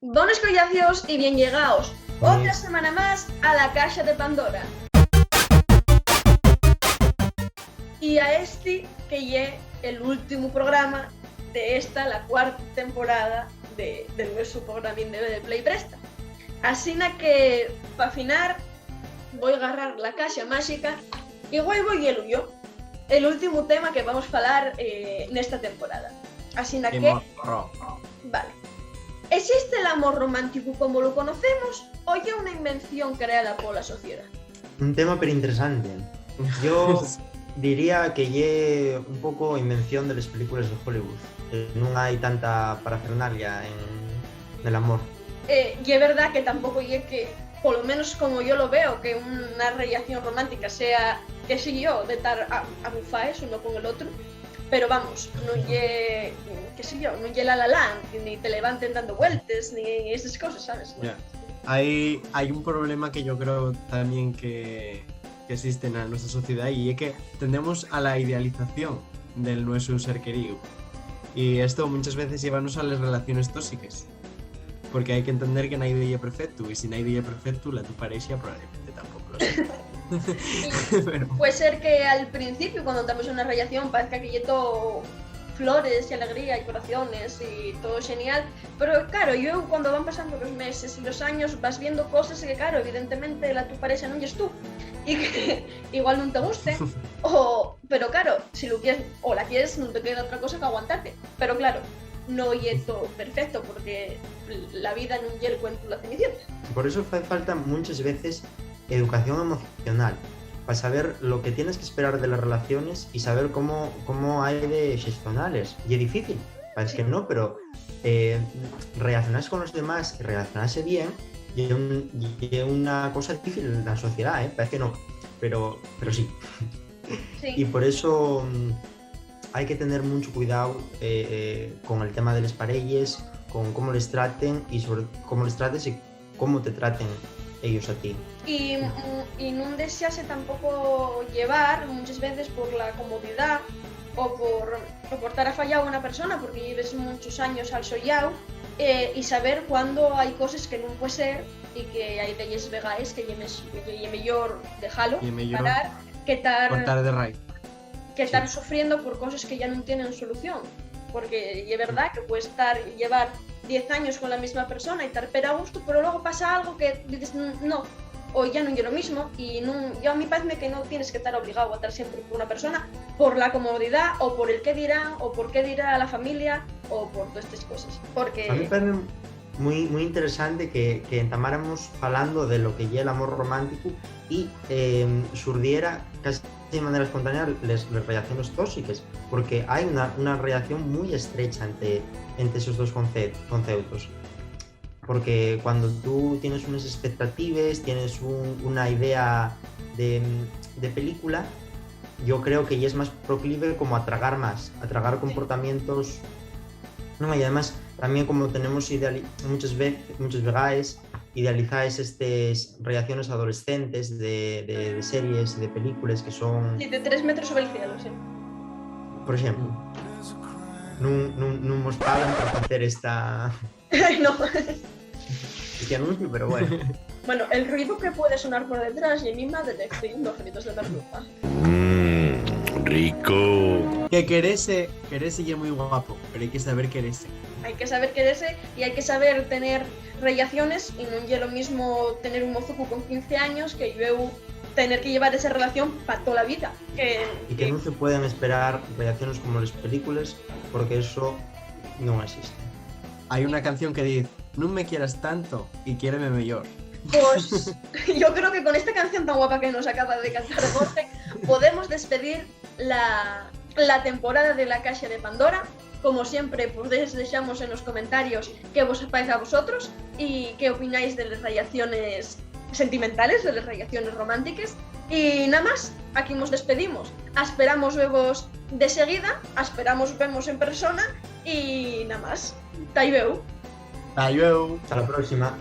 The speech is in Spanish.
Buenos collacios y bien llegados. Otra semana más a la Caja de Pandora. Y a este que lle el último programa de esta, la cuarta temporada del nuestro programín de Play Presta. Así que, para afinar, voy a agarrar la caja mágica y voy yo. El último tema que vamos a hablar en esta temporada. Así que... Vale. ¿Existe el amor romántico como lo conocemos o ya una invención creada por la sociedad? Un tema pero interesante. Yo diría que lle un pouco invención de las películas de Hollywood. Non hai tanta parafernalia en el amor. Y es verdad que tampoco lle que, por lo menos como yo lo veo, que una relación romántica sea, qué sé yo, de estar a bufaes uno con el otro. Pero vamos, no lle, qué sé yo, no lle La La Land, ni te levanten dando vueltas, ni esas cosas, ¿sabes? Yeah. Hay un problema que yo creo también que existe en nuestra sociedad, y es que tendemos a la idealización del nuestro ser querido. Y esto muchas veces llevanos a las relaciones tóxicas. Porque hay que entender que nadie es perfecto, y si nadie es perfecto, la tu pareja probablemente tampoco lo sea. Pero... Puede ser que al principio, cuando estamos en una relación, parezca que lle todo flores y alegría y corazones y todo genial, pero claro, yo cuando van pasando los meses y los años vas viendo cosas que claro, evidentemente la tu pareja no eres tú y que igual no te guste pero claro, si lo quieres o la quieres no te queda otra cosa que aguantarte, pero claro, no es todo perfecto porque la vida no es el cuento de la Cenicienta. Por eso hace falta muchas veces educación emocional, para saber lo que tienes que esperar de las relaciones y saber cómo hay de gestionarles. Y es difícil, parece que no, pero relacionarse con los demás y relacionarse bien es una cosa difícil en la sociedad, parece que no, pero sí. Y por eso hay que tener mucho cuidado con el tema de las parejas, con cómo les traten y sobre cómo les trates y cómo te traten ellos a ti. Y no desearse tampoco llevar muchas veces por la comodidad o por estar afallado a una persona porque lleves muchos años al sollao y saber cuándo hay cosas que no puede ser y que hay de ellas vegais que lle mejor dejarlo, parar, que estar sufriendo por cosas que ya no tienen solución. Porque es verdad que puedes llevar 10 años con la misma persona y estar a gusto, pero luego pasa algo que dices no, o ya no es lo mismo, y yo a mí parece que no tienes que estar obligado a estar siempre con una persona por la comodidad o por el qué dirán o por qué dirá la familia o por todas estas cosas. Porque... A mí parece muy interesante que entamáramos hablando de lo que es el amor romántico y surdiera casi de manera espontánea las relaciones tóxicas, porque hay una relación muy estrecha entre esos dos conceptos. Porque cuando tú tienes unas expectativas, tienes una idea de película, yo creo que ya es más proclive como a tragar comportamientos. No, y además también como tenemos muchas veces idealizáis estas relaciones adolescentes de series, de películas que son... Sí, de 3 metros sobre el cielo, sí. Por ejemplo, no nos pagan para hacer esta... No. Este anuncio, pero bueno. Bueno, el ruido que puede sonar por detrás y mi madre detectando gritos de merluza. Rico. Que querese y es muy guapo, pero hay que saber quererse. Hay que saber quererse y hay que saber tener relaciones y no es lo mismo tener un mozuco con 15 años que yo tener que llevar esa relación para toda la vida. Y que no se pueden esperar relaciones como las películas porque eso no existe. Hay una canción que dice: no me quieras tanto y quiéreme mejor. Pues yo creo que con esta canción tan guapa que nos acaba de cantar Jorge podemos despedir la temporada de la Caja de Pandora. Como siempre, pues dejamos en los comentarios qué os parece a vosotros y qué opináis de las relaciones sentimentales, de las relaciones románticas. Y nada más, aquí nos despedimos. Esperamos vemos de seguida, esperamos vemos en persona y nada más. Taibeu. Taibeu. Hasta la próxima.